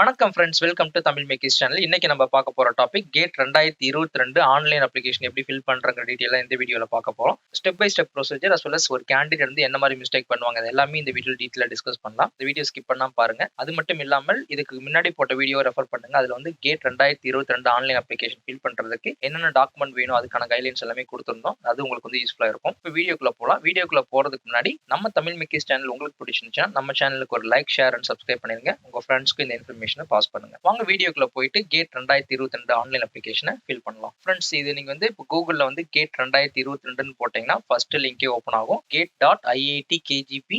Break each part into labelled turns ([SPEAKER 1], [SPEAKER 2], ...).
[SPEAKER 1] வணக்கம் friends, welcome to Tamil மேக்கிஸ் channel. இன்னைக்கு நம்ம பார்க்க போற டாபிக் கேட் 2022 ஆன்லைன் அப்ளிகேஷன் எப்படி ஃபில் பண்றங்க டீடைலா இந்த வீடியோல பார்க்க போறோம். Step by step procedure as well as ஒரு கேண்டிடேட் வந்து என்ன மாதிரி மிஸ்டேக் பண்ணுவாங்க அது எல்லாமே இந்த வீடியோ டீடைலா டிஸ்கஸ் பண்ணலாம். இந்த வீடியோ ஸ்கிப் பண்ணாம பாருங்க. அது மட்டும் இல்லாமல் இதுக்கு முன்னாடி போட்ட வீடியோ ரெஃபர் பண்ணுங்க. அதுல வந்து கேட் 2022 ஆன்லைன் அப்ளிகேஷன் ஃபில் பண்றதுக்கு என்னென்ன டாக்குமெண்ட் வேணும் அதுக்கான கைட்லைன்ஸ் எல்லாமே கொடுத்திருந்தோம். அது உங்களுக்கு வந்து யூஸ்ஃபுல்லா இருக்கும். இப்போ வீடியோக்குள்ள போலாம். வீடியோக்குள்ள போறதுக்கு முன்னாடி நம்ம தமிழ் மேக்கிஸ் சேனல் உங்களுக்கு பிடிச்சிருந்துச்சுன்னா நம்ம சேனலுக்கு ஒரு லைக், ஷேர் அண்ட் சப்ஸ்கிரைப் பண்ணிருங்க. உங்க ஃப்ரெண்ட்ஸ்க்கு இந்த இன்ஃபர்மேஷனை பாஸ் பண்ணுங்க. வாங்க வீடியோக்குள்ள போயிட்டு கேட் 2022 ஆன்லைன் அப்ளிகேஷனை ஃபில் பண்ணலாம். ஃப்ரெண்ட்ஸ், இது நீங்க வந்து இப்போ கூகுள்ல வந்து கேட் 2022 போட்டீங்கன்னா ஃபர்ஸ்ட் லிங்கே ஓப்பன் ஆகும். gate.iitkgp.ac.in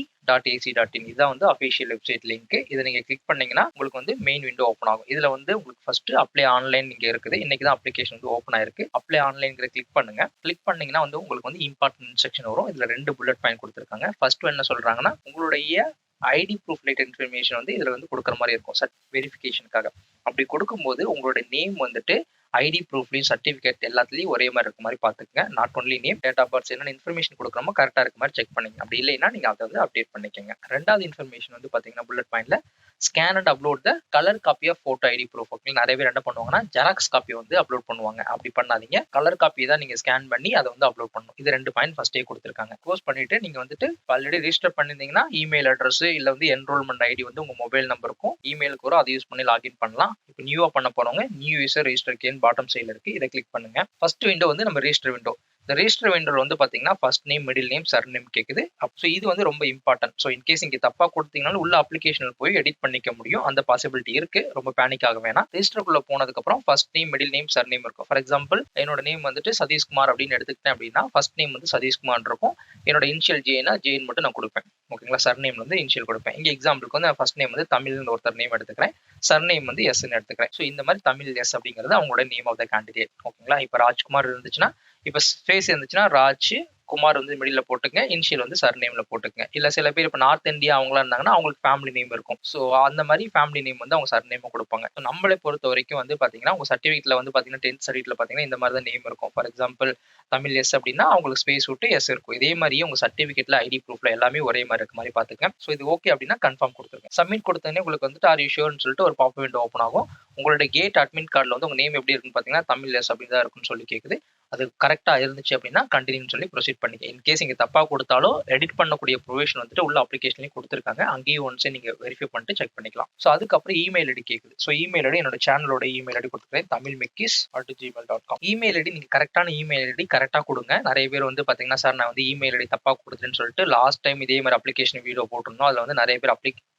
[SPEAKER 1] இதான் வந்து அஃபிஷியல் வெப்சைட் லிங்க். இதை நீங்க கிளிக் பண்ணீங்கன்னா உங்களுக்கு வந்து மெயின் விண்டோ ஓப்பன் ஆகும். இதுல வந்து உங்களுக்கு ஃபர்ஸ்ட் அப்ளை ஆன்லைன் இங்க இருக்குது. இன்னைக்கு தான் அப்ளிகேஷன் வந்து ஓப்பன் ஆயிருக்கு. அப்ளை ஆன்லைன்ங்கிற கிளிக் பண்ணுங்க. கிளிக் பண்ணீங்கன்னா வந்து உங்களுக்கு வந்து இம்பார்ட்டன்ட் இன்ஸ்ட்ரக்ஷன் வரும். இதுல 2 புல்லட் பாயிண்ட் கொடுத்துருக்காங்க. ஃபர்ஸ்ட் என்ன சொல்றாங்கன்னா, உங்களுடைய ஐடி ப்ரூஃப் ரிலேட்டட் இன்ஃபர்மேஷன் வந்து இதுல வந்து கொடுக்குற மாதிரி இருக்கும் வெரிஃபிகேஷனுக்காக. அப்படி கொடுக்கும்போது உங்களோட நேம் வந்துட்டு ஐடி ப்ரூஃப்லையும் சர்டிஃபிகேட் எல்லாத்துலயும் ஒரே மாதிரி இருக்க மாதிரி பார்த்துக்கங்க. Not only name, date of birth என்னென்ன இன்ஃபர்மேஷன் கொடுக்குறோமோ கரெக்டாக இருக்க மாதிரி செக் பண்ணிங்க. அப்படி இல்லைன்னா நீங்க அதை வந்து அப்டேட் பண்ணிக்கோங்க. ரெண்டாவது இன்ஃபர்மேஷன் வந்து பார்த்தீங்கன்னா புல்லட் பாயிண்ட்ல scan and upload the colour copy of photo ID proof. Okay, நிறைய பேர் என்ன பண்ணுவாங்கன்னா ஜெராக்ஸ் காப்பி வந்து அப்லோட் பண்ணுவாங்க. அப்படி பண்ணாதீங்க. கலர் காப்பி தான் நீங்க ஸ்கேன் பண்ணி அதை வந்து அப்லோட் பண்ணணும். இது 2 பாயிண்ட் ஃபர்ஸ்டே கொடுத்துருக்காங்க. க்ளோஸ் பண்ணிட்டு நீங்க வந்துட்டு ஆல்ரெடி ரெஜிஸ்டர் பண்ணிருந்தீங்கன்னா இமெயில் அட்ரஸ் இல்ல வந்து என்ரோல்மெண்ட் ஐடி வந்து உங்க மொபைல் நம்பருக்கும் இமெயிலுக்கு வரும். அதை யூஸ் பண்ணி லாகின் பண்ணலாம். இப்போ நியூவா பண்ண போறவங்க new user register can bottom சைடுல இருக்கு. இதை கிளிக் பண்ணுங்க. ஃபர்ஸ்ட் விண்டோ வந்து நம்ம ரெஜிஸ்டர் விண்டோ. இந்த ரெஜிஸ்டர் விண்டோல வந்து பாத்தீங்கன்னா first name, middle name, sir name கேக்குது. ஸோ இது வந்து ரொம்ப இம்பார்ட்டன்ட். ஸோ இன்கேஸ் இங்க தப்பா கொடுத்தீங்கனாலும் உள்ள அப்ளிகேஷனில் போய் எடிட் பண்ணிக்க முடியும். அந்த பாசிபிலிட்டி இருக்கு. ரொம்ப பேனிக் ஆக வேணாம். ரெஜிஸ்டருக்குள்ள போனதுக்கு அப்புறம் first name, middle name, sir name இருக்கும். ஃபார் எக்ஸாம்பிள் என்னோட நேம் வந்துட்டு சதீஷ்குமார் அப்படின்னு எடுத்துக்கிட்டேன் அப்படின்னா ஃபர்ஸ்ட் நேம் வந்து சதீஷ்குமார் இருக்கும். என்னோட இனிஷியல் ஜேனா ஜேன் மட்டும் நான் கொடுப்பேன். ஓகேங்களா, சர் நேம் வந்து இனிஷியல் கொடுப்பேன். இங்க எக்ஸாம்பிளுக்கு வந்து ஃபர்ஸ்ட் நேம் வந்து தமிழ்னு ஒருத்தர் நேம் எடுத்துக்கிறேன். சர் நேம் வந்து எஸ்ன்னு எடுத்துக்கிறேன். ஸோ இந்த மாதிரி தமிழ் எஸ் அப்படிங்கிறது அவங்களோட நேம் ஆஃப் த கேண்டிடேட். ஓகேங்களா, இப்போ ராஜ்குமார் இருந்துச்சுன்னா, இப்போ ஸ்பேஸ் இருந்துச்சுன்னா ராஜ் குமார் வந்து மிடில் போட்டுங்க, இனிஷியல் வந்து சர் நேம்ல போட்டுங்க. இல்ல சில பேர் இப்போ நார்த் இந்தியா அவங்களா இருந்தாங்கன்னா அவங்களுக்கு ஃபேமிலி நேம் இருக்கும். ஸோ அந்த மாதிரி ஃபேமிலி நேம் வந்து அவங்க சர் நேம் கொடுப்பாங்க. ஸோ நம்மளை பொறுத்த வரைக்கும் வந்து பாத்தீங்கன்னா உங்க சர்டிஃபிகேட்ல வந்து பாத்தீங்கன்னா 10th சர்டிஃபிகேட்ல பாத்தீங்கன்னா இந்த மாதிரி தான் நேம் இருக்கும். ஃபார் எக்ஸாம்பிள் தமிழ் எஸ் அப்படின்னா அவங்களுக்கு ஸ்பேஸ் விட்டு எஸ் இருக்கும். இதே மாதிரியே உங்க சர்டிஃபிகேட்ல ஐடி ப்ரூஃப்ல எல்லாமே ஒரே மாதிரி இருக்க மாதிரி பாத்துக்கங்க. ஸோ இது ஓகே அப்படின்னா கன்ஃபார்ம் கொடுத்துருங்க. சப்மிட் கொடுத்தோடனே உங்களுக்கு வந்துட்டு ஆர் யூ ஷூர்னு சொல்லிட்டு ஒரு பாப் விண்டோ ஓப்பன் ஆகும். உங்களோட கேட் அட்மிட் கார்டில் வந்து உங்க நேம் எப்படி இருக்குன்னு பாத்தீங்கன்னா தமிழ் எஸ் அப்படின்னு தான் இருக்குன்னு சொல்லி கேக்குது. அது கரெக்டா இருந்துச்சு அப்படின்னா கண்டினியூ சொல்லி ப்ரொசீட் பண்ணிக்க. இன்கேஸ் இங்க தப்பா கொடுத்தாலும் எடிட் பண்ணக்கூடிய ப்ரொவிஷன் வந்துட்டு உள்ள அப்ளிகேஷன்லயும் கொடுத்துருக்காங்க. அங்கேயும் ஒன்ஸ் நீங்க வெரிஃபை பண்ணிட்டு செக் பண்ணிக்கலாம். ஸோ அதுக்கப்புறம் இமெயில் ஐடி கேக்குது. ஸோ இமெயில் ஐடி என்னோட சேனலோட இமெயில் ஐடி கொடுத்துருக்கேன், tamilmechies@gmail.com. இமெயில் ஐடி நீங்க கரெக்டான இமெயில் ஐடி கரெக்டா கொடுங்க. நிறைய பேர் வந்து பாத்தீங்கன்னா சார் நான் வந்து இமெயில் ஐடி தப்பா கொடுத்துன்னு சொல்லிட்டு லாஸ்ட் டைம் இதே மாதிரி அப்ளிகேஷன் வீடியோ போட்டிருந்தோம். அதுல வந்து நிறைய பேர்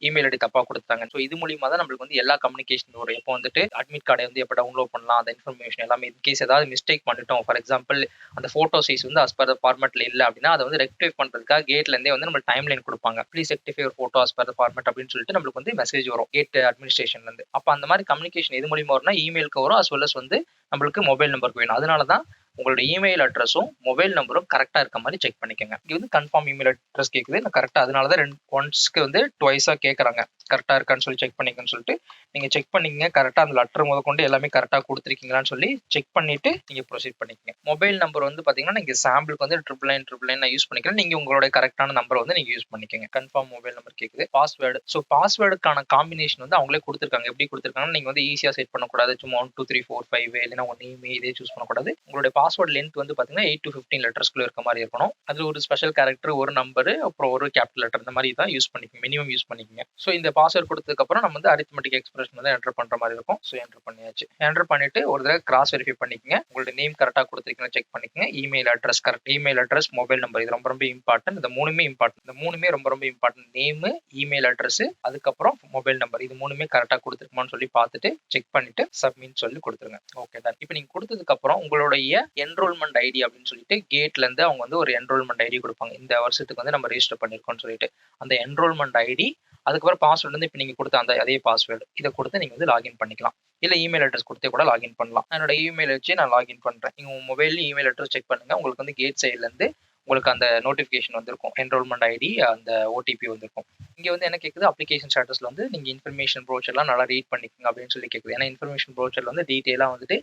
[SPEAKER 1] இமெயில் ஐடி தப்பா கொடுத்தாங்க. ஸோ இது மூலியமா தான் நம்மளுக்கு வந்து எல்லா கம்யூனிகேஷன் வரும். எப்போ வந்துட்டு அட்மிட் கார்டை வந்து எப்போ டவுன்லோட் பண்ணலாம், அந்த இன்ஃபர்மேஷன் எல்லாமே இன்கேஸ் ஏதாவது மிஸ்டேக் பண்ணிட்டோம், ஃபார் எக்ஸாம்பிள் அந்த போட்டோ சைஸ் வந்து as per the formatல இல்ல அப்படின்னா அதை வந்து ரெக்டிஃபை பண்றதுக்காக கேட்ல இருந்தே வந்து நம்ம டைம் லைன் கொடுப்பாங்க. ப்ளீஸ் ரெக்டிஃபை ஒரு photo as per the format அப்படின்னு சொல்லிட்டு நம்மளுக்கு வந்து மெசேஜ் வரும் கேட் அட்மினிஸ்ட்ரேஷன்ல இருந்து. அப்ப அந்த மாதிரி கம்யூனிகேஷன் எது மூலியமா வரும்னா இமெயிலுக்கு வரும், as well as வந்து நம்மளுக்கு மொபைல் நம்பருக்கு வேணும். அதனாலதான் உங்களோட இமெயில் அட்ரஸும் மொபைல் நம்பரும் கரெக்டா இருக்க மாதிரி செக் பண்ணிக்கோங்க. இங்க வந்து கன்ஃபார்ம் இமெயில் அட்ரஸ் கேக்குது. நான் கரெக்டா அதனாலதான் ஒன்ஸ்க்கு வந்து ட்வைஸா கேட்கறாங்க. கரெக்டா இருக்கான்னு சொல்லி செக் பண்ணிக்கன்னு சொல்லிட்டு நீங்க செக் பண்ணிக்கங்க. கரெக்டா அந்த லெட்டர் முதற்கொண்டு எல்லாமே கரெக்டா கொடுத்துருக்கீங்களான்னு சொல்லி செக் பண்ணிட்டு நீங்க ப்ரொசீட் பண்ணிக்கங்க. மொபைல் நம்பர் வந்து பாத்தீங்கன்னா நீங்க சாம்பிளுக்கு வந்து 999 நான் யூஸ் பண்ணிக்கிறேன். நீங்க உங்களோட கரெக்டான நம்பர் வந்து நீங்க யூஸ் பண்ணிக்கங்க. கன்ஃபார்ம் மொபைல் நம்பர் கேக்குது. பாஸ்வேர்டு. ஸோ பாஸ்வேர்டுக்கான காம்பினேஷன் வந்து அவங்களே கொடுத்துருக்காங்க. எப்படி கொடுத்துருக்காங்கன்னா நீங்க வந்து ஈஸியா செட் பண்ணக்கூடாது. சும்மா 1 2 3 4 5 இல்லைன்னா உங்க நேம் இதே சூஸ் பண்ணக்கூடாது. உங்களுடைய பாஸ்வேர்ட் லென்த் வந்து பாத்தீங்கன்னா 8 to 15 லெட்டர்ஸ்க்குள்ள இருக்க மாதிரி இருக்கணும். அதுல ஒரு ஸ்பெஷல் கேரக்டர், ஒரு நம்பர், அப்புறம் ஒரு கேபிட்டல் லெட்டர், இந்த மாதிரி தான் யூஸ் பண்ணிக்கோங்க. மினிமம் யூஸ் பண்ணிக்கோங்க. ஸோ இந்த பாஸ்வேர்ட் கொடுத்ததுக்கு அப்புறம் நம்ம வந்து அரித்மெட்டிக் எக்ஸ்பிரஷன் வந்து என்டர் பண்ற மாதிரி இருக்கும். ஸோ என்டர் பண்ணியாச்சு. என்டர் பண்ணிட்டு ஒரு தடவை கிராஸ் வெரிஃபை பண்ணிக்கங்க. உங்களோட நேம் கரெக்டா கொடுத்துருக்கீங்கன்னு செக் பண்ணிக்கங்க. Email address correct, email address, mobile number, இது ரொம்ப ரொம்ப இம்பார்ட்டன்ட். இந்த மூணுமே இம்பார்ட்டன்ட். இந்த மூணுமே ரொம்ப ரொம்ப இம்பார்ட்டன்ட். நேம், இமெயில் அட்ரஸ், அதுக்கப்புறம் மொபைல் நம்பர், இது மூணுமே கரெக்டா கொடுத்துருக்குமான்னு சொல்லி பார்த்துட்டு செக் பண்ணிட்டு சப்மிட் சொல்லி கொடுத்துருங்க. Okay done. இப்போ நீங்க கொடுத்ததுக்கு அப்புறம் உங்களுடைய என்ரோல்மெண்ட் ஐடி அப்படின்னு சொல்லிட்டு கேட்ல இருந்து அவங்க வந்து ஒரு என்ரோல்மெண்ட் ஐடி கொடுப்பாங்க. இந்த வருஷத்துக்கு வந்து நம்ம ரெஜிஸ்டர் பண்ணிருக்கோம்னு சொல்லிட்டு அந்த என்ரோல்மெண்ட் ஐடி, அதுக்கப்புறம் பாஸ்வேர்டு வந்து இப்போ நீங்க கொடுத்த அந்த அதே பாஸ்வேர்டு இதை கொடுத்து நீங்க வந்து லாகின் பண்ணிக்கலாம். இல்ல இமெயில் அட்ரஸ் கொடுத்தே கூட லாகின் பண்ணலாம். என்னோட இமெயில் வச்சு நான் லாகின் பண்றேன். நீங்க உங்க மொபைல்ல இமெயில் அட்ரஸ் செக் பண்ணுங்க. உங்களுக்கு வந்து கேட் சைட்ல இருந்து உங்களுக்கு அந்த நோட்டிஃபிகேஷன் வந்திருக்கும். என்ரோல்மெண்ட் ஐடி அந்த ஓடிபி வந்திருக்கும். இங்க வந்து என்ன கேட்குது, அப்ளிகேஷன் ஸ்டேட்டஸ்ல வந்து நீங்க இன்ஃபர்மேஷன் ப்ரோச்சர்லாம் நல்லா ரீட் பண்ணிக்கங்க அப்படின்னு சொல்லி கேட்குது. ஏன்னா இன்ஃபர்மேஷன் ப்ரோச்சர்ல வந்து டீட்டெயிலா வந்துட்டு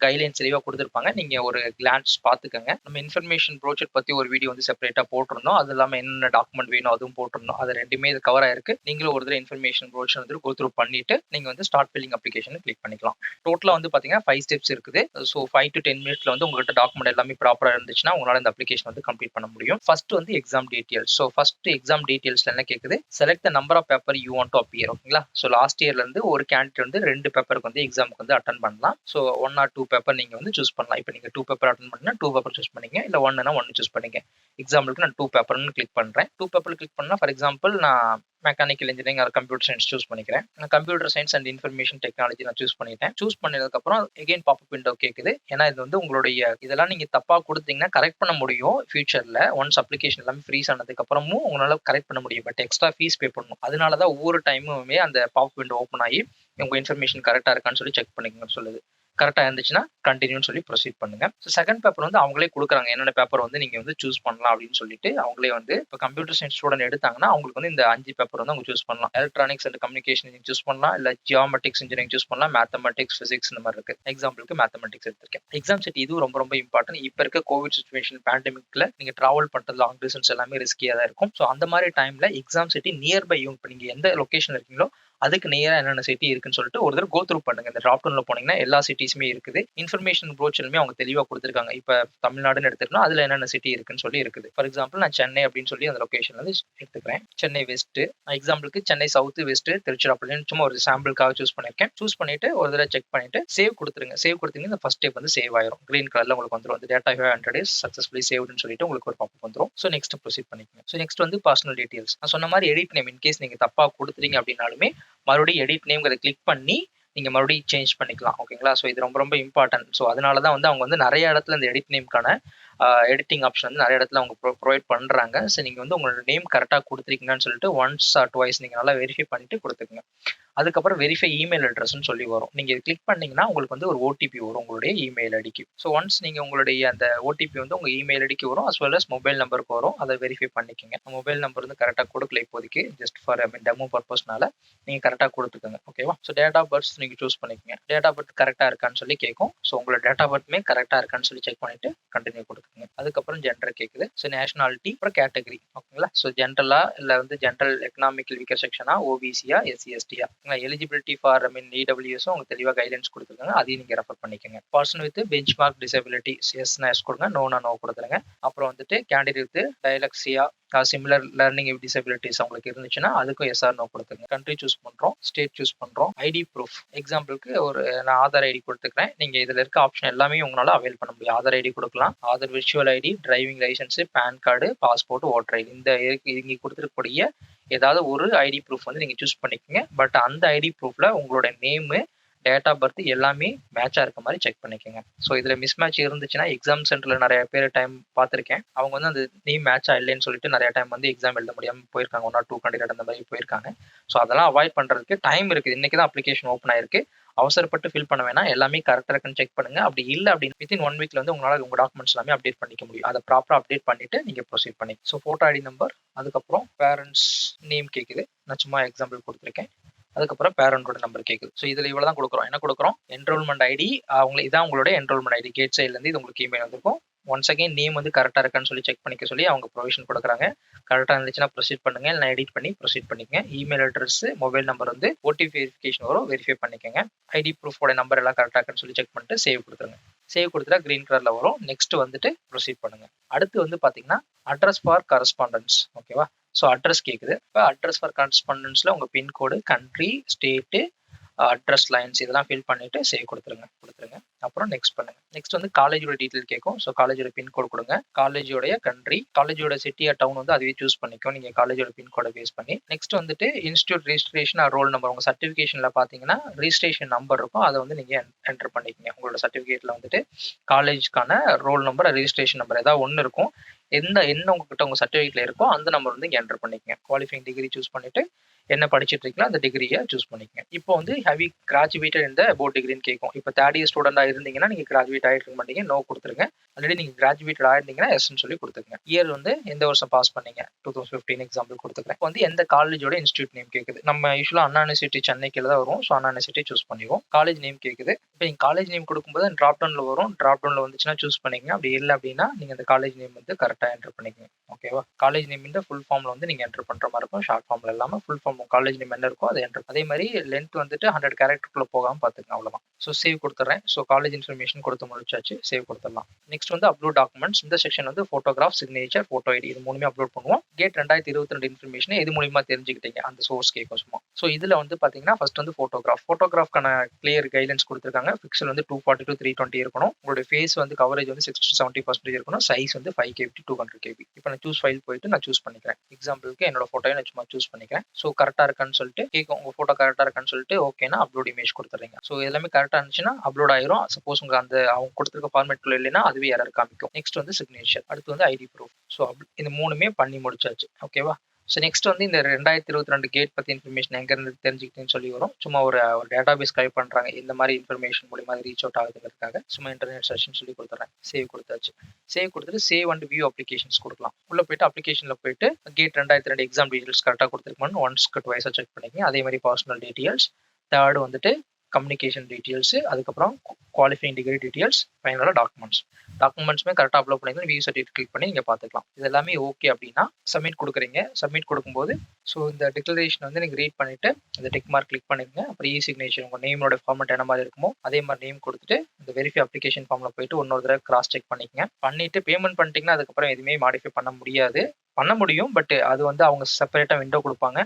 [SPEAKER 1] கைட்லைன்ஸ் தெளிவா கொடுத்துருப்பாங்க. நீங்க ஒரு கிளான்ஸ் பார்த்துக்கங்க. நம்ம இன்ஃபர்மேஷன் ப்ரோச்சர் பத்தி ஒரு வீடியோ வந்து செப்பரேட்டா போட்டிருந்தோம். அது இல்லாம என்னென்ன டாக்குமெண்ட் வேணும் அதுவும் போட்டிருந்தோம். அது ரெண்டுமே இது கவர் ஆயிருக்கு. நீங்களும் ஒரு தடவை இன்ஃபர்மேஷன் ப்ரோச்சர் வந்து கோ த்ரூ பண்ணிட்டு நீங்க வந்து ஸ்டார்ட் ஃபில்லிங் அப்ளிகேஷன் கிளிக் பண்ணிக்கலாம். டோட்டலா வந்து பாத்தீங்கன்னா 5 ஸ்டெப்ஸ் இருக்குது. ஸோ 5 to 10 மினிட்ஸ்ல வந்து உங்கள்கிட்ட டாக்குமெண்ட் எல்லாமே ப்ராப்பரா இருந்துச்சுன்னா உங்களால இந்த அப்ளிகேஷன் வந்து கம்ப்ளீட் பண்ண முடியும். ஃபர்ஸ்ட் வந்து exam details. So first exam டீடைல்ஸ்ல என்ன கேக்குது, select the number of paper you want to appear. ஓகேங்களா. ஸோ லாஸ்ட் இயர்ல இருந்து ஒரு கேண்டிடேட் வந்து 2 பேப்பருக்கு வந்து எக்ஸாமுக்கு வந்து அட்டன் பண்ணலாம். ஸோ 1 or 2 பேப்பர் நீங்க வந்து சூஸ் பண்ணலாம். இப்போ நீங்க 2 பேப்பர் அட்டன் பண்ணா 2 பேப்பர் சூஸ் பண்ணீங்க, இல்ல 1னா 1 சூஸ் பண்ணீங்க. எக்ஸாம்பிளுக்கு நான் 2 பேப்பர்னு கிளிக் பண்றேன். 2 பேப்பர் கிளிக் பண்ணா ஃபார் எக்ஸாம்பிள் நான் mechanical engineering or computer science choose பண்ணிக்கிறேன். நான் computer science and information technology நான் சூஸ் பண்ணிட்டேன். சூஸ் பண்ணதுக்கப்புறம் எகைன் பாப்அப் விண்டோ கேட்குது. ஏன்னா இது வந்து உங்களுடைய இதெல்லாம் நீங்க தப்பா கொடுத்தீங்கன்னா கரெக்ட் பண்ண முடியும் ஃபியூச்சர்ல. ஒன்ஸ் அப்ளிகேஷன் எல்லாமே ஃப்ரீஸ் ஆனதுக்கு அப்புறமும் உங்களால கரெக்ட் பண்ண முடியும். பட் எக்ஸ்ட்ரா ஃபீஸ் பே பண்ணணும். அதனால தான் ஒவ்வொரு டைமுமே அந்த பாப்அப் விண்டோ ஓப்பன் ஆகி உங்க இன்ஃபர்மேஷன் கரெக்டா இருக்கான்னு சொல்லி செக் பண்ணிக்கணும்னு சொல்லுது. கரெக்டா இருந்துச்சுன்னா கண்டினியூன்னு சொல்லி ப்ரொசீட் பண்ணுங்க. ஸோ செகண்ட் பேப்பர் வந்து அவங்களே கொடுக்குறாங்க. என்னென்ன பேப்பர் வந்து நீங்க வந்து சூஸ் பண்ணலாம் அப்படின்னு சொல்லிட்டு அவங்களே வந்து இப்போ கம்ப்யூட்டர் சயின்ஸ் ஸ்டூடெண்ட் எடுத்தாங்கன்னா அவங்களுக்கு வந்து இந்த 5 பேப்பர் வந்து அவங்க சூஸ் பண்ணலாம். எலக்ட்ரானிக்ஸ் அண்ட் கம்யூனிகேஷன் நீங்க சூஸ் பண்ணலாம், இல்ல ஜியோமெட்ரிக்ஸ் இன்ஜினியரிங் சூஸ் பண்ணலாம், மேத்தமெட்டிக்ஸ், பிசிக்ஸ் இந்த மாதிரி இருக்கு. எக்ஸாம்பிளுக்கு மேத்தமெட்டிக்ஸ் எடுத்திருக்கேன். எக்ஸாம் செட் இதுவும் ரொம்ப ரொம்ப இம்பார்ட்டன்ட். இப்போ இருக்க கோவிட் சுச்சுவேஷன் பேண்டமிக்ல நீங்க டிராவல் பண்றது லாங் டிஸ்டன்ஸ் எல்லாமே ரிஸ்கியா தான் இருக்கும். ஸோ அந்த மாதிரி டைம்ல எக்ஸாம் செட் நியர்பை இப்போ நீங்க எந்த லொகேஷன் இருக்கீங்களோ அதுக்கு நேரா என்னென்ன சிட்டி இருக்குன்னு சொல்லிட்டு ஒரு தடவை கோ த்ரூ பண்ணுங்க. இந்த டிராப் டவுன்ல போனீங்கன்னா எல்லா சிட்டிஸுமே இருக்குது. இன்ஃபர்மேஷன் ப்ரோச்சர்லுமே அவங்க தெளிவா கொடுத்துருக்காங்க. இப்ப தமிழ்நாடுன்னு எடுத்துக்கணும், அதுல என்னென்ன சிட்டி இருக்குன்னு சொல்லி இருக்குது. ஃபார் எக்ஸாம்பிள் நான் சென்னை அப்படின்னு சொல்லி அந்த லொகேஷன் வந்து எடுத்துக்கிறேன். சென்னை வெஸ்ட், எக்ஸாம்பிளுக்கு சென்னை சவுத், வெஸ்ட், திருச்சிராப்பள்ளி சும்மா ஒரு சாம்பிளுக்காக சூஸ் பண்ணிருக்கேன். சூஸ் பண்ணிட்டு ஒரு தடவை செக் பண்ணிட்டு சேவ் கொடுத்துருங்க. சேவ் கொடுத்தீங்கன்னா இந்த ஃபர்ஸ்ட் ஸ்டெப் வந்து சேவ் ஆயிரும். கிரீன் கலர்ல உங்களுக்கு வந்துடும். அந்த data you have entered is successfully சேவ்டுன்னு சொல்லிட்டு உங்களுக்கு ஒரு பாப்பப் வந்துடும். ஸோ நெக்ஸ்ட் ப்ரொசீட் பண்ணிக்கோங்க. ஸோ நெக்ஸ்ட் வந்து பர்சனல் டீடைல்ஸ். நான் சொன்ன மாதிரி எடிட் நேம் இன்கேஸ் நீங்க தப்பா கொடுத்துறீங்க அப்படின்னாலுமே மறுபடியும் எடிட் நேம்ங்கிறத கிளிக் பண்ணி நீங்க மறுபடியும் சேஞ்ச் பண்ணிக்கலாம். ஓகேங்களா. ஸோ இது ரொம்ப ரொம்ப இம்பார்ட்டன்ட். ஸோ அதனால தான் வந்து அவங்க வந்து நிறைய இடத்துல இந்த எடிட் நேம்க்கான எடிட்டிங் ஆப்ஷன் வந்து நிறைய இடத்துல அவங்க ப்ரொவைட் பண்றாங்க. ஸோ நீங்க வந்து உங்களோட நேம் கரெக்டாக கொடுத்துருக்கீங்கன்னு சொல்லிட்டு ஒன்ஸ் ஆர் டுவைஸ் நீங்க நல்லா வெரிஃபை பண்ணிட்டு கொடுத்துக்குங்க. அதுக்கப்புறம் வெரிஃபை இமெயில் அட்ரஸ்ன்னு சொல்லி வரும். நீங்க கிளிக் பண்ணீங்கன்னா உங்களுக்கு வந்து ஒரு ஓடிபி வரும் உங்களுடைய இமெயில் ஐடிக்கு. ஸோ ஒன்ஸ் நீங்க உங்களுடைய அந்த ஓடிபி வந்து உங்க இமெயில் ஐடிக்கு வரும், அஸ் வெல் அஸ் மொபைல் நம்பருக்கு வரும். அதை வெரிஃபை பண்ணிக்கோங்க. மொபைல் நம்பர் வந்து கரெக்டாக கொடுக்கல இப்போதைக்கு, ஜஸ்ட் ஃபார் டெமோ பர்பஸ்னால நீங்க கரெக்டாக கொடுத்துக்கோங்க. ஓகேவா. ஸோ டேட் ஆஃப் பர்த் நீங்க சூஸ் பண்ணிக்கோங்க. டேட் ஆஃப் பர்த் கரெக்டாக இருக்கான்னு சொல்லி கேட்கும். ஸோ உங்களோட டேட் ஆஃப் பர்த்மே கரெக்டாக இருக்கான்னு சொல்லி செக் பண்ணிட்டு கண்டினியூ கொடுத்துக்கோங்க. அதுக்கப்புறம் ஜெண்டர் கேட்குது. ஸோ நேஷனாலிட்டி, அப்புறம் கேட்டகரி. ஓகேங்களா. ஸோ ஜென்ரலா இல்லை வந்து ஜென்ரல் எக்கனாமிக்கல் வீக்கர் செக்ஷனா, ஓபிசியா, எஸ்சி எஸ்டியா, எலிஜிபிலிட்டி ஃபார் இடபிள்யூஎஸும் அவங்க தெளிவாக கைடன்ஸ் கொடுத்துருக்காங்க. அதையும் நீங்க ரெஃபர் பண்ணிக்கோங்க. பர்சன் வித் பெஞ்ச் மார்க் டிசபிலிட்டி எஸ்னா எஸ் கொடுங்க, நோனா நோ கொடுத்துருங்க. அப்புறம் வந்துட்டு candidate with dyslexia similar learning disabilities அவங்களுக்கு இருந்துச்சுன்னா அதுக்கும் எஸ்ஆர் நோ கொடுத்துருங்க. கண்ட்ரி சூஸ் பண்றோம், ஸ்டேட் சூஸ் பண்றோம், ஐடி ப்ரூஃப். எக்ஸாம்பிளுக்கு ஒரு நான் ஆதார் ஐடி கொடுத்துக்கிறேன். நீங்க இதுல இருக்க ஆப்ஷன் எல்லாமே உங்களால அவைல் பண்ண முடியும். ஆதார் ஐடி கொடுக்கலாம், Aadhaar virtual ID, driving licence, PAN card, passport, voter ID. இந்த இங்க கொடுத்துருக்கக்கூடிய ஏதாவது ஒரு ஐடி ப்ரூஃப் வந்து நீங்க சூஸ் பண்ணிக்கோங்க. பட் அந்த ஐடி ப்ரூஃப்ல உங்களோட நேமு, டேட் ஆஃப் பர்த் எல்லாமே மேட்சா இருக்க மாதிரி செக் பண்ணிக்கோங்க. ஸோ இதுல மிஸ் மேட்ச் இருந்துச்சுன்னா எக்ஸாம் சென்டர்ல நிறைய பேர் டைம் பார்த்துருக்கேன். அவங்க வந்து அந்த நேம் மேட்சா இல்லைன்னு சொல்லிட்டு நிறைய டைம் வந்து எக்ஸாம் எழுத முடியாம போயிருக்காங்க. 1 or 2 கேண்டிடேட் அந்த மாதிரி போயிருக்காங்க. ஸோ அதெல்லாம் அவாய்ட் பண்றதுக்கு டைம் இருக்குது. இன்னைக்கு தான் அப்ளிகேஷன் ஓப்பன் ஆயிருக்கு. அவசரப்பட்டு ஃபில் பண்ண வேணாம். எல்லாமே கரெக்டாக இருக்குன்னு செக் பண்ணுங்க. அப்படி இல்லை அப்படின்னு வித்தின் 1 வீக்ல வந்து உங்களால் உங்க டாக்குமெண்ட்ஸ் எல்லாமே அப்டேட் பண்ணிக்க முடியும். அதை ப்ராப்பரா அப்டேட் பண்ணிட்டு நீங்க ப்ரொசீட் பண்ணி. ஸோ போட்டோ ஐடி நம்பர், அதுக்கப்புறம் பேரண்ட்ஸ் நேம் கேட்குது. நான் சும்மா எக்ஸாம்பிள் கொடுத்துருக்கேன். அதுக்கப்புறம் பேரண்டோட நம்பர் கேட்குது. ஸோ இதில் இவ்வளோ தான் கொடுக்குறோம். என்ன கொடுக்குறோம், என்ரோல்மெண்ட் ஐடி. இதான் உங்களோட என்ரோல்மெண்ட் ஐடி. கேட் சைட்லேருந்து இது உங்களுக்கு இமெயில் வந்திருக்கும். ஒன்ஸ் அகைன் நேம் வந்து கரெக்டாக இருக்கான்னு சொல்லி செக் பண்ணிக்க சொல்லி அவங்க ப்ரொவிஷன் கொடுக்குறாங்க. கரெக்டாக இருந்துச்சுன்னா ப்ரொசீட் பண்ணுங்க, இல்லை எடிட் பண்ணி ப்ரொசீட் பண்ணிக்கங்க. இமெயில் அட்ரஸ், மொபைல் நம்பர் வந்து ஓடிபி வெரிஃபிகேஷன் வரும், வெரிஃபை பண்ணிக்கோங்க. ஐடி ப்ரூஃபோட நம்பர் எல்லாம் கரெக்டாக இருக்குன்னு சொல்லி செக் பண்ணிட்டு சேவ் கொடுத்துருங்க. சேவ் கொடுத்துட்டா கிரீன் கலர்ல வரும். நெக்ஸ்ட் வந்துட்டு ப்ரொசீட் பண்ணுங்க. அடுத்து வந்து பார்த்தீங்கன்னா அட்ரஸ் ஃபார் கரஸ்பாண்டன்ஸ். ஓகேவா. ஸோ அட்ரஸ் கேட்குது. இப்போ அட்ரஸ் ஃபார் கரஸ்பாண்டன்ஸ்ல உங்க pincode, country, state, address lines இதெல்லாம் ஃபில் பண்ணிட்டு சேவ் கொடுத்துருங்க. அப்புறம் நெக்ஸ்ட் பண்ணுங்க. நெக்ஸ்ட் வந்து காலேஜோட டீட்டெயில் கேட்கும். ஸோ காலேஜோட பின்கோடு கொடுங்க, காலேஜோட கண்ட்ரி, காலேஜோட சிட்டி ஆர் டவுன் வந்து அதுவே சூஸ் பண்ணிக்கோ நீங்க காலேஜோட பின்கோடை பேஸ் பண்ணி. நெக்ஸ்ட் வந்துட்டு institute registration or roll number. உங்க சர்டிஃபிகேஷன்ல பாத்தீங்கன்னா ரெஜிஸ்ட்ரேஷன் நம்பர் இருக்கும், அதை வந்து நீங்க என்டர் பண்ணிக்கங்க. உங்களோட சர்டிஃபிகேட்ல வந்துட்டு காலேஜ்க்கான ரோல் நம்பர், ரெஜிஸ்ட்ரேஷன் நம்பர் ஏதாவது ஒன்று இருக்கும். என்ன உங்ககிட்ட உங்க சர்டிஃபிகேட்ல இருக்கோ அந்த நம்பர் வந்து இங்க என்டர் பண்ணிக்கங்க. குவாலிஃபைங் டிகிரி சூஸ் பண்ணிட்டு என்ன படிச்சிட்டு இருக்கீங்களோ அந்த டிகிரியை சூஸ் பண்ணிக்கங்க. இப்போ வந்து ஹேவ் யூ கிராஜுவேட்டட் இந்த அபோட் டிகிரின்னு கேட்கும். இப்போ தேர்ட் இயர் ஸ்டூடெண்டா இருந்தீங்கன்னா நீங்க கிராஜுவேட் ஆகிருக்க மாட்டீங்க, நோ கொடுத்துருங்க. ஆல்ரெடி நீங்க கிராஜுவேட்டட் ஆயிருந்தீங்கன்னா எஸ்ன்னு சொல்லி கொடுத்துருங்க. இயர் வந்து எந்த வருஷம் பாஸ் பண்ணீங்க, 2015 எக்ஸாம்பிள் கொடுத்துக்கிறேன். இப்போ வந்து எந்த காலேஜோட இன்ஸ்டியூட் நேம் கேட்குது. நம்ம யூஸ்வலா அண்ணா யூனிவர்சிட்டி சென்னைக்கு தான் வரும். ஸோ அண்ணா யூனிவர்சிட்டி சூஸ் பண்ணிடுவோம். காலேஜ் நேம் கேட்குது. இப்போ நீங்க காலேஜ் நேம் கொடுக்கும்போது டிராப் டவுன்ல வரும். டிராப் டவுன்ல வந்துச்சுன்னா சூஸ் பண்ணிக்கங்க. அப்படி இல்லை அப்படின்னா நீங்க அந்த காலேஜ் நேம் வந்து கரெக்டாக என்டர் பண்ணிக்கங்க. ஓகேவா? காலேஜ் நேம் இந்த ஃபுல் ஃபார்ம்ல வந்து நீங்க என்டர் பண்ற மாதிரி இருக்கும். ஷார்ட் ஃபார்ம்ல இல்லாம ஃபுல் ஃபார்ம் காலேஜ் நேம் என்ன இருக்கோ அதை என்டர். அதே மாதிரி லென்த் வந்துட்டு 100 கேரக்டருக்குள்ள போகாம பாத்துக்கங்க. அவ்வளவுதான். ஸோ சேவ் கொடுத்துறேன். ஸோ காலேஜ் இன்ஃபர்மேஷன் கொடுத்து முடிச்சாச்சு. சேவ் கொடுத்துடலாம். நெக்ஸ்ட் வந்து அப்லோட் டாக்குமெண்ட்ஸ். இந்த செக்ஷன் வந்து போட்டோகிராஃப், சிக்னேச்சர், போட்டோ ஐடி இது மூணுமே அப்லோட் பண்ணுவோம். கேட் 2022 இன்ஃபர்மேஷன் இது மூலியமா தெரிஞ்சுக்கிட்டீங்க அந்த சோர்ஸ் கேட்கும் சும்மா. ஸோ இதுல வந்து பாத்தீங்கன்னா ஃபர்ஸ்ட் வந்து போட்டோகிராஃப். போட்டோகிராஃப்க்கான கிளியர் கைட்லைன்ஸ் கொடுத்துருக்காங்க. பிக்சல் வந்து 240 to 320 இருக்கணும். உங்களுடைய ஃபேஸ் வந்து கவரேஜ் வந்து 60 to 70% இருக்கணும். சைஸ் வந்து 5KB to 200KB. இப்போ நான் சூஸ் ஃபைல் போயிட்டு நான் சூஸ் பண்ணிக்கிறேன். எக்ஸாம்பிளுக்கு என்னோட போட்டோவை நான் சும்மா சூஸ் பண்ணிக்கிறேன். ஸோ கரெக்டா இருக்கான்னு சொல்லிட்டு கேட்கும். உங்க போட்டோ கரெக்டா இருக்கான்னு சொல்லிட்டு ஓகேனா அப்லோட் இமேஜ் கொடுத்துறீங்க. ஸோ எல்லாமே கரெக்டா இருந்துச்சுன்னா அப்லோட் ஆயிரும். சப்போஸ் உங்க அந்த அவங்க கொடுத்துருக்க ஃபார்மேட் குள்ள இல்லைன்னா அதுவே எரர் காமிக்கும். நெக்ஸ்ட் வந்து சிக்னேச்சர். அடுத்து வந்து ஐடி ப்ரூஃப். ஸோ இந்த மூணுமே பண்ணி முடிச்சாச்சு. ஓகேவா? ஸோ நெக்ஸ்ட் வந்து இந்த 2022 கேட் பத்தி இன்ஃபர்மேஷன் எங்க இருந்து தெரிஞ்சுக்கிட்டேன்னு சொல்லி வரும். சும்மா ஒரு டேட்டாபேஸ் கலெக்ட் பண்றாங்க. இந்த மாதிரி இன்ஃபர்மேஷன் மூலியமா ரீச் அவுட் ஆகுதுங்கிறதுக்காக சும்மா இன்டர்நெட் சர்ச்னு சொல்லி கொடுத்துறேன். சேவ் கொடுத்தாச்சு. சேவ் கொடுத்துட்டு சேவ் அண்ட் வியூ அப்ளிகேஷன்ஸ் கொடுக்கலாம். உள்ள போயிட்டு அப்ளிகேஷன்ல போயிட்டு கேட் 2022 எக்ஸாம் டீடைல்ஸ் கரெக்டா கொடுத்துருக்கோம்னு ஒன்ஸ்க்கு ட்வைஸா செக் பண்ணிக்கங்க. அதே மாதிரி பர்சனல் டீடைல்ஸ். தேர்ட் வந்துட்டு கம்யூனிகேஷன் டீடைல்ஸ், அதுக்கப்புறம் குவாலிஃபைங் டிகிரி டீடைல்ஸ், ஃபைனலாக டாக்குமெண்ட்ஸுமே கரெக்டாக அப்லோட் பண்ணி வியூ சர்டிஃபிகேட் கிளிக் பண்ணி நீங்கள் பார்த்துக்கலாம். இது எல்லாமே ஓகே அப்படின்னா சப்மிட் கொடுக்குறீங்க. சப்மிட் கொடுக்கும்போது ஸோ இந்த டிக்ளரேஷன் வந்து நீங்கள் ரீட் பண்ணிட்டு இந்த டிக் மார்க் கிளிக் பண்ணிக்கங்க. அப்புறம் சிக்னேச்சர் உங்கள் நேமோட ஃபார்மெட் என்ன மாதிரி இருக்குமோ அதே மாதிரி நேம் கொடுத்துட்டு இந்த வெரிஃபை அப்ளிகேஷன் ஃபார்மில் போயிட்டு இன்னொரு தடவை கிராஸ் செக் பண்ணிக்கங்க. பண்ணிட்டு பேமெண்ட் பண்ணிட்டீங்கன்னா அதுக்கப்புறம் எதுவுமே மாடிஃபை பண்ண முடியாது. பண்ண முடியும், பட் அது வந்து அவங்க செப்பரேட்டாக விண்டோ கொடுப்பாங்க.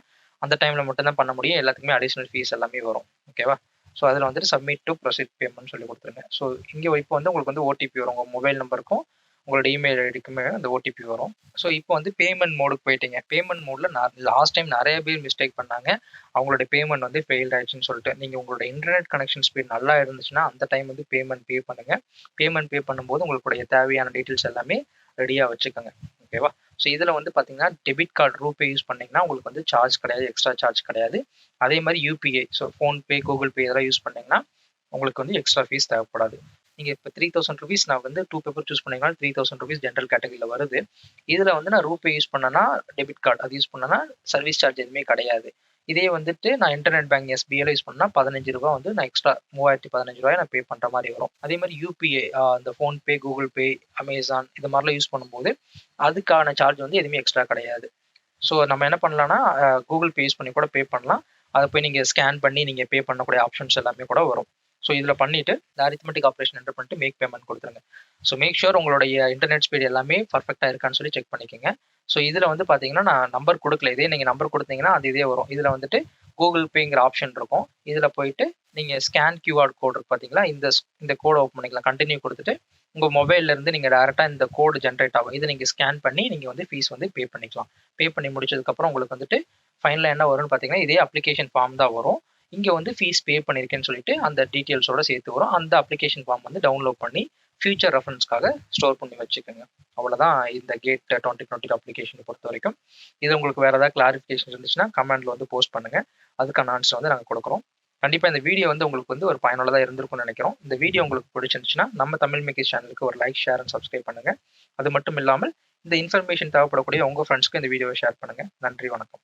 [SPEAKER 1] அந்த டைமில் மட்டும்தான் பண்ண முடியும். எல்லாத்துக்குமே அடிஷனல் ஃபீஸ் எல்லாமே வரும். ஓகேவா? ஸோ அதில் வந்துட்டு சப்மிட் டு ப்ரொசீட் பேமெண்ட் சொல்லி கொடுத்துருங்க. ஸோ இங்கே இப்போ வந்து உங்களுக்கு வந்து ஓடிபி வரும். உங்கள் மொபைல் நம்பருக்கும் உங்களோட இமெயில் ஐடிக்குமே அந்த ஓடிபி வரும். ஸோ இப்போ வந்து பேமெண்ட் மோடுக்கு போயிட்டீங்க. பேமெண்ட் மோடில் லாஸ்ட் டைம் நிறைய பேர் மிஸ்டேக் பண்ணாங்க. அவங்களோட பேமெண்ட் வந்து ஃபெயில்ட் ஆயிடுச்சுன்னு சொல்லிட்டு நீங்கள் உங்களோட இன்டர்நெட் கனெக்ஷன் ஸ்பீட் நல்லா இருந்துச்சுன்னா அந்த டைம் வந்து பேமெண்ட் பே பண்ணுங்கள். பேமெண்ட் பே பண்ணும்போது உங்களுடைய தேவையான டீட்டெயில்ஸ் எல்லாமே ரெடியாக வச்சுக்கோங்க. ஓகேவா? ஸோ இதில் வந்து பார்த்தீங்கன்னா டெபிட் கார்டு ரூபே யூஸ் பண்ணிங்கன்னா உங்களுக்கு வந்து சார்ஜ் கிடையாது, எக்ஸ்ட்ரா சார்ஜ் கிடையாது. அதே மாதிரி UPI, so PhonePe, Google Pay இதெல்லாம் யூஸ் பண்ணிங்கன்னா உங்களுக்கு வந்து எக்ஸ்ட்ரா ஃபீஸ் தேவைப்படாது. நீங்கள் இப்போ 3000 ருபீஸ் நான் வந்து 2 பேப்பர் சூஸ் பண்ணிங்கன்னா 3000 ருபீஸ் ஜென்ரல் கேட்டகரியில் வருது. இதில் வந்து நான் ரூபே யூஸ் பண்ணேன்னா டெபிட் கார்டு அது யூஸ் பண்ணேன்னா சர்வீஸ் சார்ஜ் எதுவுமே கிடையாது. இதே வந்துட்டு நான் இன்டர்நெட் பேங்க் எஸ்பிஐல யூஸ் பண்ணா 15 ரூபா வந்து நான் எக்ஸ்ட்ரா 3015 ரூபாய் நான் பே பண்ற மாதிரி வரும். அதே மாதிரி யூபிஐ இந்த ஃபோன்பே, கூகுள் பே, அமேசான் இது மாதிரிலாம் யூஸ் பண்ணும்போது அதுக்கான சார்ஜ் வந்து எதுவுமே எக்ஸ்ட்ரா கிடையாது. ஸோ நம்ம என்ன பண்ணலாம்னா கூகுள் பே யூஸ் பண்ணி கூட பே பண்ணலாம். அதை போய் நீங்கள் ஸ்கேன் பண்ணி நீங்கள் பே பண்ணக்கூடிய ஆப்ஷன்ஸ் எல்லாமே கூட வரும். ஸோ இதில் பண்ணிட்டு இந்த அரித்மெட்டிக் ஆப்ரேஷன் என்டர் பண்ணிட்டு மேக் பேமெண்ட் கொடுத்துருங்க. ஸோ மேக் ஷூர் உங்களுடைய இன்டர்நெட் ஸ்பீட் எல்லாமே பர்ஃபெக்டாக இருக்கான்னு சொல்லி செக் பண்ணிக்கோங்க. ஸோ இதில் வந்து பார்த்தீங்கன்னா நான் நம்பர் கொடுக்கல. இதே நீங்கள் நம்பர் கொடுத்தீங்கன்னா அது இதே வரும். இதில் வந்துட்டு கூகுள் பேங்கிற ஆப்ஷன் இருக்கும். இதில் போயிட்டு நீங்கள் ஸ்கேன் கியூஆர் கோட் இருக்கு பார்த்தீங்களா, இந்த கோடை ஓப்பன் பண்ணிக்கலாம். கண்டினியூ கொடுத்துட்டு உங்கள் மொபைல்லேருந்து நீங்கள் டேரெக்டாக இந்த கோடு ஜென்ரேட் ஆகும். இதை நீங்கள் ஸ்கேன் பண்ணி நீங்கள் வந்து ஃபீஸ் வந்து பே பண்ணிக்கலாம். பே பண்ணி முடிச்சதுக்கப்புறம் உங்களுக்கு வந்துட்டு ஃபைனலாக என்ன வரும்னு பார்த்தீங்கன்னா இதே அப்ளிகேஷன் ஃபார்ம் தான் வரும். இங்கே வந்து ஃபீஸ் பே பண்ணியிருக்கேன்னு சொல்லிட்டு அந்த டீட்டெயில்ஸோட சேர்த்து வரும். அந்த அப்ளிகேஷன் ஃபார்ம் வந்து டவுன்லோட் பண்ணி ஃபியூச்சர் ரெஃபரன்ஸ்க்காக ஸ்டோர் பண்ணி வச்சுக்கோங்க. அவ்வளோதான் இந்த கேட் 2020 அப்ளிகேஷனை பொறுத்த வரைக்கும். இது உங்களுக்கு வேறு ஏதாவது கிளாரிஃபிகேஷன் இருந்துச்சுன்னா கமெண்ட்ல வந்து போஸ்ட் பண்ணுங்கள். அதுக்கான ஆன்சர் வந்து நாங்கள் கொடுக்குறோம். கண்டிப்பாக இந்த வீடியோ வந்து உங்களுக்கு வந்து ஒரு பயனுள்ளதாக இருந்திருக்கும்னு நினைக்கிறோம். இந்த வீடியோ உங்களுக்கு பிடிச்சிருந்துச்சுன்னா நம்ம தமிழ் மேக்கீஸ் சேனலுக்கு ஒரு லைக், ஷேர் அண்ட் சப்ஸ்கிரைப் பண்ணுங்கள். அது மட்டும் இல்லாமல் இந்த இன்ஃபர்மேஷன் தேவைப்படக்கூடிய உங்கள் ஃப்ரெண்ட்ஸ்க்கு இந்த வீடியோவை ஷேர் பண்ணுங்கள். நன்றி, வணக்கம்.